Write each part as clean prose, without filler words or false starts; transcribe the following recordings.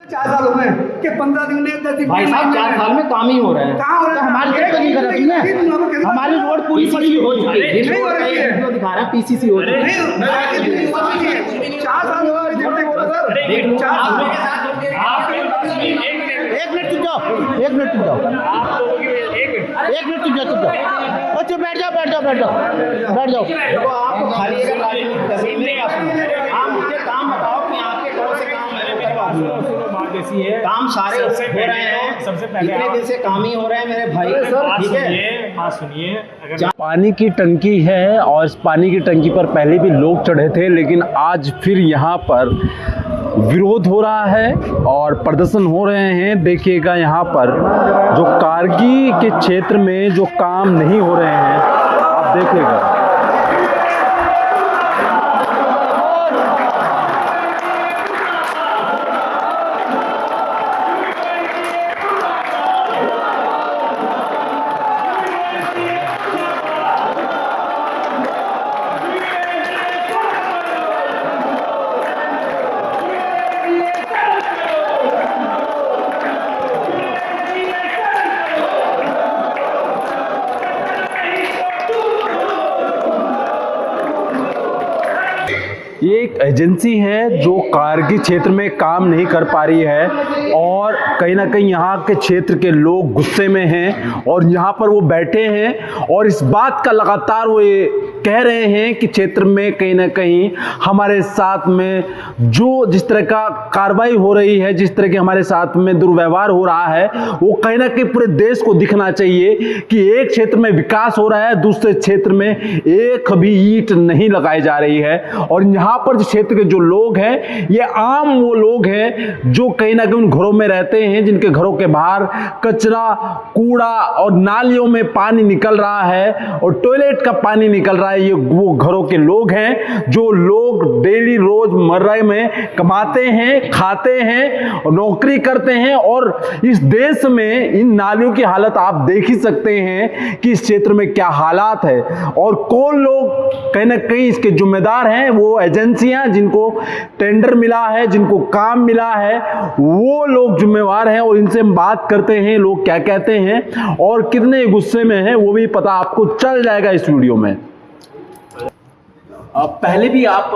4 साल हो गए कि 15 दिन में 10 दिन भाई साहब 4 साल में काम ही हो रहा है। कहाँ हो रहा है? हमारी तरफ तो नहीं कर रही है। हमारी रोड पूरी पड़ी हो चुकी है। नहीं हो रही है। वीडियो दिखा रहा है पीसीसी हो रही है। नहीं 4 साल हो गए रिजेक्ट हो रहा है। देख लो एक मिनट चुप जाओ, एक मिनट चुप जाओ, एक मिनट चुप जाओ। बच्चे बैठ जाओ, बैठ जाओ, बैठ जाओ, बैठ जाओ। देखो आपको खाली अगर राजनीति करनी है, मेरी बात सुनो। आप मुझे काम बताओ कि आपके कौन से काम मैंने करवा दिए। काम सारे हो रहे हैं, सबसे पहले इतने दिन से काम ही हो रहे हैं मेरे भाई। ठीक है, बात सुनिए, अगर पानी की टंकी है और इस पानी की टंकी पर पहले भी लोग चढ़े थे, लेकिन आज फिर यहाँ पर विरोध हो रहा है और प्रदर्शन हो रहे हैं। देखिएगा यहाँ पर जो कारगी के क्षेत्र में जो काम नहीं हो रहे हैं, आप देखिएगा। ये एक एजेंसी है जो कारगिल क्षेत्र में काम नहीं कर पा रही है और कहीं ना कहीं यहाँ के क्षेत्र के लोग गुस्से में हैं और यहाँ पर वो बैठे हैं और इस बात का लगातार वो ये कह रहे हैं कि क्षेत्र में कहीं ना कहीं हमारे साथ में जो जिस तरह का कार्रवाई हो रही है, जिस तरह के हमारे साथ में दुर्व्यवहार हो रहा है, वो कहीं ना कहीं पूरे देश को दिखना चाहिए कि एक क्षेत्र में विकास हो रहा है, दूसरे क्षेत्र में एक भी ईंट नहीं लगाई जा रही है। और यहाँ पर जो क्षेत्र के जो लोग हैं, ये आम वो लोग हैं जो कहीं ना कहीं उन घरों में रहते हैं, जिनके घरों के बाहर कचरा, कूड़ा और नालियों में पानी निकल रहा है और टॉयलेट का पानी निकल रहा है। ये वो घरों के लोग हैं जो लोग डेली रोजमर्रा में कमाते हैं, खाते हैं और नौकरी करते हैं। और इस देश में इन नालियों की हालत आप देख ही सकते हैं कि इस क्षेत्र में क्या हालात है और कौन लोग कहीं ना कहीं इसके जिम्मेदार हैं। वो एजेंसियां जिनको टेंडर मिला है, जिनको काम मिला है, वो लोग जिम्मेवार हैं। और इनसे हम बात करते हैं, लोग क्या कहते हैं और कितने गुस्से में हैं, वो भी पता आपको चल जाएगा इस वीडियो में। पहले भी आप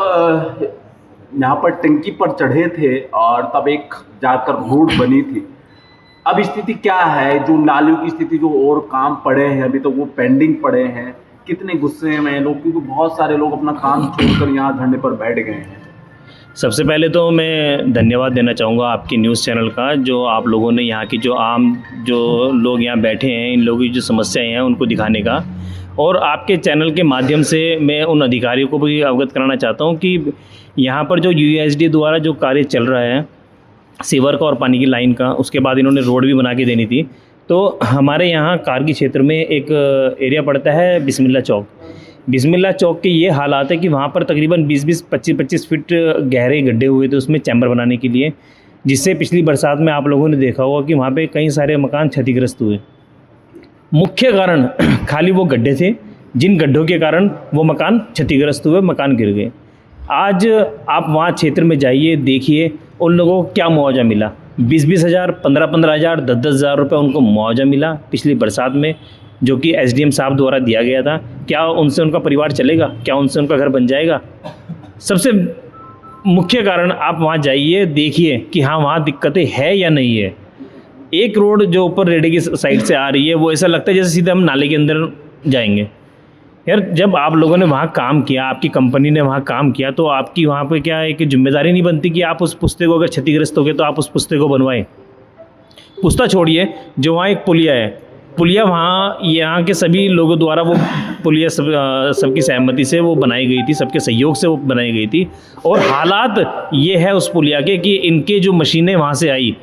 यहाँ पर टंकी पर चढ़े थे और तब एक जाकर रोड बनी थी। अब स्थिति क्या है? जो नालियों की स्थिति, जो और काम पड़े हैं अभी तो वो पेंडिंग पड़े हैं, कितने गुस्से में लोग, क्योंकि बहुत सारे लोग अपना काम छोड़कर यहाँ धरने पर बैठ गए हैं। सबसे पहले तो मैं धन्यवाद देना चाहूँगा आपकी न्यूज़ चैनल का, जो आप लोगों ने यहाँ की जो आम जो लोग यहाँ बैठे हैं, इन लोगों की जो समस्याएं हैं उनको दिखाने का। और आपके चैनल के माध्यम से मैं उन अधिकारियों को भी अवगत कराना चाहता हूँ कि यहाँ पर जो यूएसडी द्वारा जो कार्य चल रहा है सीवर का और पानी की लाइन का, उसके बाद इन्होंने रोड भी बना के देनी थी। तो हमारे यहाँ कारगिल क्षेत्र में एक एरिया पड़ता है बिस्मिल्ला चौक। बिस्मिल्ला चौक के ये हालात है कि वहाँ पर तकरीबन 20-20, 25-25 फीट गहरे गड्ढे हुए थे उसमें चैम्बर बनाने के लिए, जिससे पिछली बरसात में आप लोगों ने देखा होगा कि वहाँ पे कई सारे मकान क्षतिग्रस्त हुए। मुख्य कारण खाली वो गड्ढे थे, जिन गड्ढों के कारण वो मकान क्षतिग्रस्त हुए, मकान गिर गए। आज आप वहाँ क्षेत्र में जाइए, देखिए उन लोगों को क्या मुआवजा मिला। 20-20 हज़ार, 15-15 हज़ार, 10-10 हज़ार रुपये उनको मुआवजा मिला पिछली बरसात में, जो कि एसडीएम साहब द्वारा दिया गया था। क्या उनसे उनका परिवार चलेगा? क्या उनसे उनका घर बन जाएगा? सबसे मुख्य कारण आप वहाँ जाइए, देखिए कि हाँ वहाँ दिक्कतें हैं या नहीं है। एक रोड जो ऊपर रेडी की साइड से आ रही है, वो ऐसा लगता है जैसे सीधे हम नाले के अंदर जाएंगे। यार जब आप लोगों ने वहाँ काम किया, आपकी कंपनी ने वहाँ काम किया, तो आपकी वहाँ पे क्या एक जिम्मेदारी नहीं बनती कि आप उस पुस्ते को, अगर क्षतिग्रस्त हो गए तो आप उस पुस्ते को बनवाएं। पुस्ता छोड़िए, जो वहाँ एक पुलिया है, पुलिया वहाँ यहाँ के सभी लोगों द्वारा वो पुलिया सबकी सहमति से वो बनाई गई थी, सबके सहयोग से वो बनाई गई थी। और हालात ये है उस पुलिया के कि इनके जो मशीनें वहाँ से आई,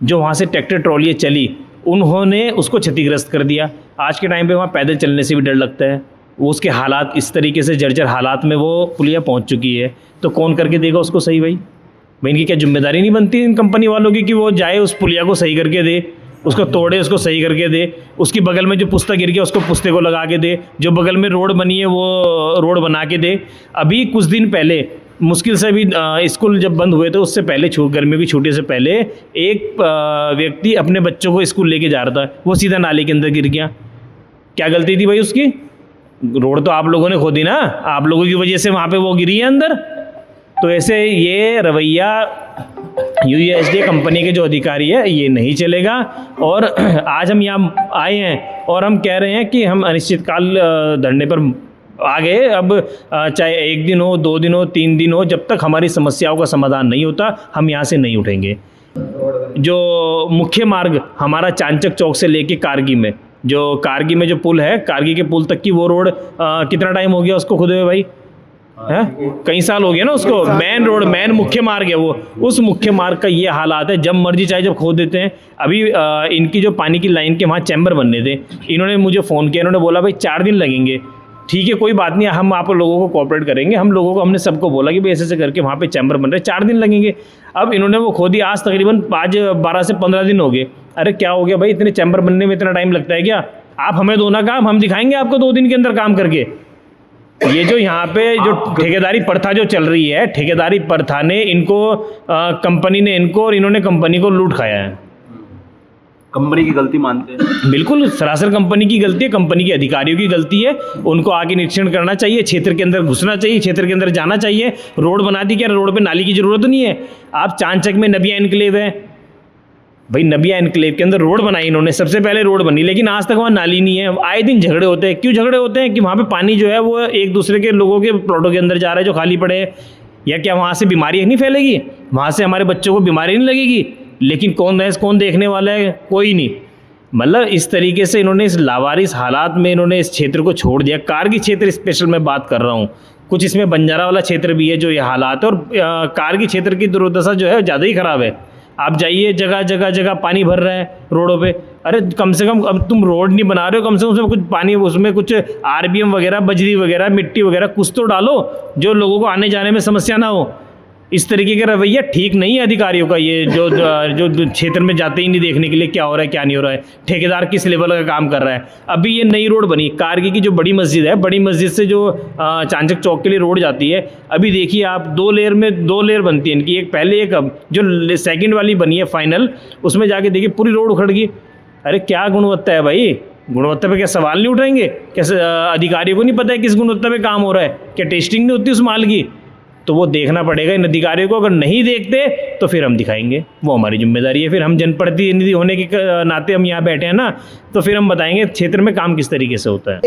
जो वहाँ से ट्रैक्टर ट्रॉलियाँ चली, उन्होंने उसको क्षतिग्रस्त कर दिया। आज के टाइम पे वहाँ पैदल चलने से भी डर लगता है। वो उसके हालात इस तरीके से जर्जर हालात में वो पुलिया पहुँच चुकी है, तो कौन करके देगा उसको सही? भाई इनकी क्या जिम्मेदारी नहीं बनती इन कंपनी वालों की कि वो जाए उस पुलिया को सही करके दे, उसको तोड़े, उसको सही करके दे, उसकी बगल में जो पुस्ता गिर गया उसको पुस्ते को लगा के दे, जो बगल में रोड बनी है वो रोड बना के दे। अभी कुछ दिन पहले मुश्किल से भी स्कूल जब बंद हुए थे उससे पहले गर्मियों की छुट्टी से पहले एक व्यक्ति अपने बच्चों को स्कूल लेके जा रहा था, वो सीधा नाले के अंदर गिर गया। क्या गलती थी भाई उसकी? रोड तो आप लोगों ने खोदी ना, आप लोगों की वजह से वहाँ पे वो गिरी है अंदर। तो ऐसे ये रवैया UESDA कंपनी के जो अधिकारी है ये नहीं चलेगा। और आज हम यहाँ आए हैं और हम कह रहे हैं कि हम अनिश्चितकाल धरने पर आ गए। अब चाहे 1 दिन हो, 2 दिन हो, 3 दिन हो, जब तक हमारी समस्याओं का समाधान नहीं होता हम यहाँ से नहीं उठेंगे। जो मुख्य मार्ग हमारा चांचक चौक से लेके कारगी में, जो कारगी में जो पुल है, कारगी के पुल तक की वो रोड कितना टाइम हो गया उसको खुदे हुए भाई? है कई साल हो गया ना उसको। मेन रोड, मेन मुख्य मार्ग है वो, उस मुख्य मार्ग का ये हालात है, जब मर्जी चाहे जब खोद देते हैं। अभी इनकी जो पानी की लाइन के वहाँ चैम्बर बनने थे, इन्होंने मुझे फ़ोन किया, इन्होंने बोला भाई 4 दिन लगेंगे। ठीक है कोई बात नहीं, हम आप लोगों को कोऑपरेट करेंगे। हम लोगों को, हमने सबको बोला कि भाई ऐसे करके वहाँ पे चैम्बर बन रहे, 4 दिन लगेंगे। अब इन्होंने वो खोदी, आज तकरीबन 12 से 15 दिन हो गए। अरे क्या हो गया भाई, इतने चैम्बर बनने में इतना टाइम लगता है क्या? आप हमें दो ना काम, हम दिखाएंगे आपको 2 दिन के अंदर काम करके। ये जो यहाँ पे जो ठेकेदारी प्रथा जो चल रही है, ठेकेदारी प्रथा ने इनको, कंपनी ने इनको और इन्होंने कंपनी को लूट खाया है। कंपनी की गलती मानते हैं? बिल्कुल सरासर कंपनी की गलती है, कंपनी के अधिकारियों की गलती है। उनको आगे निरीक्षण करना चाहिए, क्षेत्र के अंदर घुसना चाहिए, क्षेत्र के अंदर जाना चाहिए। रोड बना दी, क्या रोड पे नाली की जरूरत नहीं है? आप चांचक में नबिया एनक्लेव है भाई, नबिया एनक्लेव के अंदर रोड बनाई इन्होंने, सबसे पहले रोड बनी, लेकिन आज तक वहाँ नाली नहीं है। आए दिन झगड़े होते हैं। क्यों झगड़े होते हैं? कि वहाँ पे पानी जो है वो एक दूसरे के लोगों के प्लॉटों के अंदर जा रहा है जो खाली पड़े हैं। या क्या वहाँ से बीमारी नहीं फैलेगी? वहाँ से हमारे बच्चों को बीमारी नहीं लगेगी? लेकिन कौन देखने वाला है? कोई नहीं। मतलब इस तरीके से इन्होंने इस लावारिस हालात में इन्होंने इस क्षेत्र को छोड़ दिया। कारगी क्षेत्र स्पेशल मैं बात कर रहा हूँ, कुछ इसमें बंजारा वाला क्षेत्र भी है जो ये हालात है। और कारगी क्षेत्र की दुर्दशा जो है ज़्यादा ही ख़राब है। आप जाइए, जगह पानी भर रहा है रोडों पे। अरे कम से कम, अब तुम रोड नहीं बना रहे हो, कम से कम उसमें कुछ पानी, उसमें कुछ RBM वगैरह, बजरी वगैरह, मिट्टी वगैरह कुछ तो डालो जो लोगों को आने जाने में समस्या ना हो। इस तरीके का रवैया ठीक नहीं है अधिकारियों का। ये जो क्षेत्र में जाते ही नहीं देखने के लिए क्या हो रहा है क्या नहीं हो रहा है, ठेकेदार किस लेवल का काम कर रहा है। अभी ये नई रोड बनी कारगी की, जो बड़ी मस्जिद है, बड़ी मस्जिद से जो चांचक चौक के लिए रोड जाती है, अभी देखिए आप 2 लेयर में 2 लेयर बनती है इनकी, एक पहले एक अब जो सेकंड वाली बनी है फाइनल, उसमें जाके देखिए पूरी रोड उखड़ गई। अरे क्या गुणवत्ता है भाई? गुणवत्ता पे क्या सवाल नहीं उठाएंगे? कैसे अधिकारियों को नहीं पता है किस गुणवत्ता पे काम हो रहा है? क्या टेस्टिंग नहीं होती उस माल की? तो वो देखना पड़ेगा इन अधिकारियों को। अगर नहीं देखते तो फिर हम दिखाएंगे, वो हमारी जिम्मेदारी है। फिर हम जनप्रतिनिधि होने के नाते हम यहाँ बैठे हैं ना, तो फिर हम बताएंगे क्षेत्र में काम किस तरीके से होता है।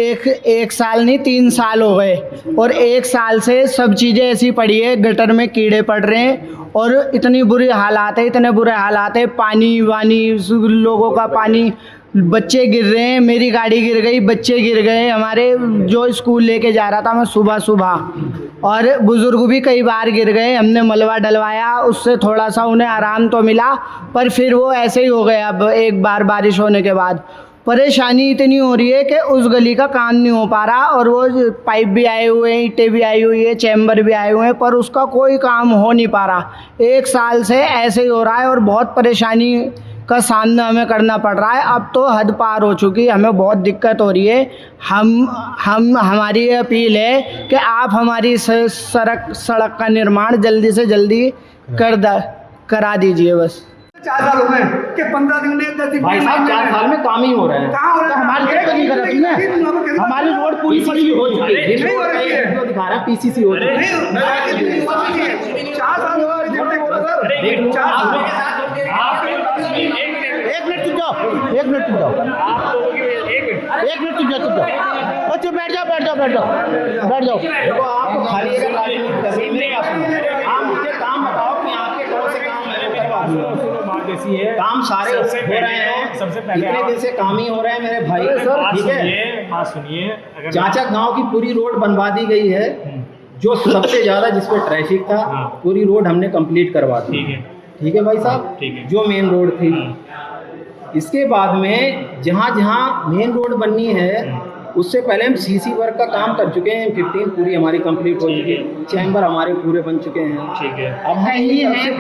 एक साल नहीं 3 साल हो गए, और 1 साल से सब चीज़ें ऐसी पड़ी है, गटर में कीड़े पड़ रहे हैं और इतनी बुरी हालात है, इतने बुरे हालात है। पानी वानी, लोगों का पानी, बच्चे गिर रहे हैं, मेरी गाड़ी गिर गई, बच्चे गिर गए हमारे, जो स्कूल लेके जा रहा था मैं सुबह, और बुज़ुर्ग भी कई बार गिर गए। हमने मलबा डलवाया, उससे थोड़ा सा उन्हें आराम तो मिला, पर फिर वो ऐसे ही हो गए। अब एक बार बारिश होने के बाद परेशानी इतनी हो रही है कि उस गली का काम नहीं हो पा रहा, और वो पाइप भी आए हुए हैं, ईंटें भी आई हुई है, चैम्बर भी आए हुए हैं, पर उसका कोई काम हो नहीं पा रहा। 1 साल से ऐसे ही हो रहा है और बहुत परेशानी का सामना हमें करना पड़ रहा है। अब तो हद पार हो चुकी है, हमें बहुत दिक्कत हो रही है। हमारी ये अपील है कि आप हमारी सड़क का निर्माण जल्दी से जल्दी करा दीजिए। बस 4 साल हो गए कि 15 दिन में 10 दिन भाई साहब 4 साल में काम ही हो रहा है। कहाँ हो रहा है? हमारी तो नहीं कर रही ना, हमारी रोड पूरी पड़ी हो चुकी है। नहीं हो रही है। जो दिखा रहा है PCC हो चुकी है। 4 साल हो गए, झूठ नहीं बोला सर। 4 साल। एक मिनट चुप जाओ, एक मिनट चुप जाओ, चुप बैठ जाओ। देखो आपको खाली अगर राजनीति करनी, मेरे आप मुझे काम बताओ कि आपके कौन से काम मैं करवा दूँ। ऐसी है, काम सारे हो रहे हैं, सबसे पहले इतने दिन से काम ही हो रहे हैं मेरे भाई। ठीक है, बात सुनिए, अगर चांचक गांव की पूरी रोड बनवा दी गई है, जो सबसे ज़्यादा जिस पर ट्रैफिक था, पूरी रोड हमने कंप्लीट करवा दी। ठीक है भाई साहब, ठीक है। जो मेन रोड थी। इसके बाद में जहाँ जहाँ मेन रोड बननी है उससे पहले हम सीसी वर्क का काम कर चुके हैं। 15 पूरी हमारी कंप्लीट हो चुकी है, चैम्बर हमारे पूरे बन चुके हैं। ठीक है। अब हम ये हैं एक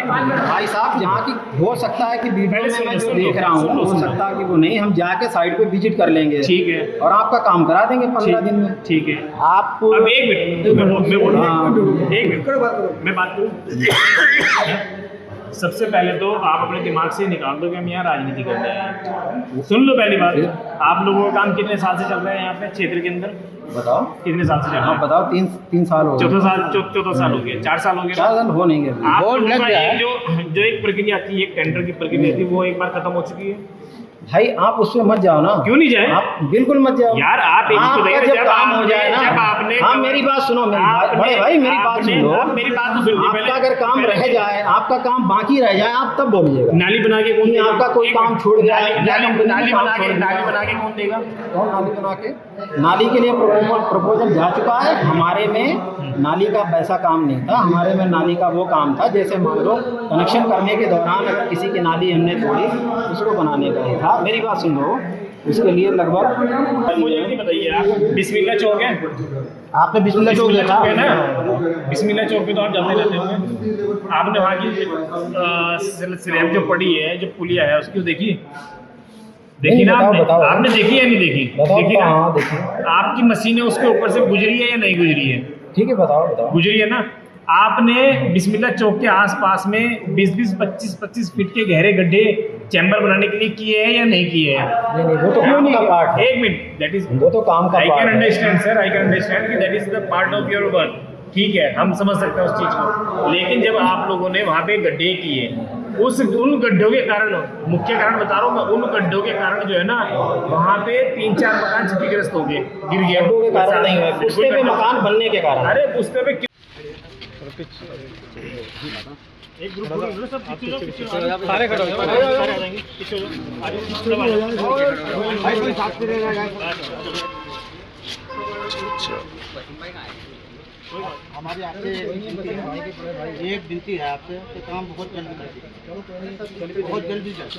भाई साहब, जहाँ की हो सकता है कि वीडियो में मैं जो देख रहा हूँ हो सकता है कि वो नहीं, हम जाके साइड पे विजिट कर लेंगे। ठीक है। और आपका काम करा देंगे 15 दिन में। ठीक है। आप अब एक मिनट मैं बोलूँ, हाँ। एक मिनट मैं बात करूँ। सबसे पहले तो आप अपने दिमाग से निकाल दो कि हम यहाँ राजनीति करते हैं। सुन लो पहली बात, आप लोगों का काम कितने साल से चल रहा है यहाँ पे क्षेत्र के अंदर? बताओ कितने साल से चल रहा हाँ है? बताओ। 3 साल हो गए। चौथा साल हो गया, 4 साल हो गया। 4 साल हो नहीं गए। आप लोगों का एक जो एक प्रक्रिया आती है, एक टेंडर की प्रक्रिया आती है, वो एक बार खत्म हो चुकी है। भाई आप उसमें मत जाओ ना। क्यों नहीं जाए? आप बिल्कुल मत जाओ यार आप एक चीज आपका बताइए, जब काम हो जाए जब ना। आपने हाँ मेरी बात सुनो, बड़े भाई मेरी बात सुन लो। आप मेरी बात तो सुनिए आपका अगर काम रह जाए, आपका काम बाकी रह जाए, आप तब बोलिएगा। नाली बना के कौन कि देगा? आपका कोई काम छूट गया है, नाली कंपनी का नाली काम बना के छोड़ दिया। नाली बना के कौन देगा? कौन नाली बना के? नाली के लिए प्रपोजल जा चुका है। हमारे में नाली का वैसा काम नहीं था। हमारे में नाली का वो काम था, जैसे मान लो कनेक्शन करने के दौरान अगर किसी की नाली हमने तोड़ी, उसको बनाने का ही था। मेरी बात सुन लो, उसके लिए लगभग मुझे नहीं बताइए, आप बिस्मिल्लाह चौक है? आपने बिस्मिल्लाह चौक देखा है ना? बिस्मिल्लाह चौक पे तो आप जाते रहते होंगे। आपने वहाँ की स्लैब जो पड़ी है, जो पुलिया है, उसकी देखी? देखी ना आपने? बताओ। आपने देखी या नहीं देखी? देखी ना? हाँ देखिए। आपकी मशीनें उसके ऊपर से गुजरी है या नहीं गुजरी है? ठीक है बताओ। गुजरी है ना? आपने बिस्मिल्लाह चौक के आसपास में 20-20, 25-25 फीट के गहरे गड्ढे चैम्बर बनाने के लिए किए हैं या नहीं किए हैं? नहीं वो तो काम का पार्ट है। एक मिनट, दैट इज वो तो काम का आई कैन पार्ट है। Understand sir, I can understand कि that is the part of your work. ठीक है, हम समझ सकते हैं उस चीज़ को। लेकिन जब आप लोगों ने वहाँ पे गड्ढे किए, उन गड्ढों के कारण, मुख्य कारण बता रहा हूँ मैं, उन गड्ढों के कारण जो है ना, वहाँ पे 3-4 मकान क्षतिग्रस्त हो गए, गिर गए। गड्ढों के कारण नहीं हुए, पुश्ते पे मकान बनने के कारण। अरे पुश्ते पे एक ग्रुप सब पीछे सारे खड़े हो जाओ, सारे आ जाएंगे, पीछे हो जाओ, भाई कोई साथ में रहेगा। हमारी आपसे एक विनती है आपसे कि काम बहुत जल्दी करें, बहुत जल्दी करें।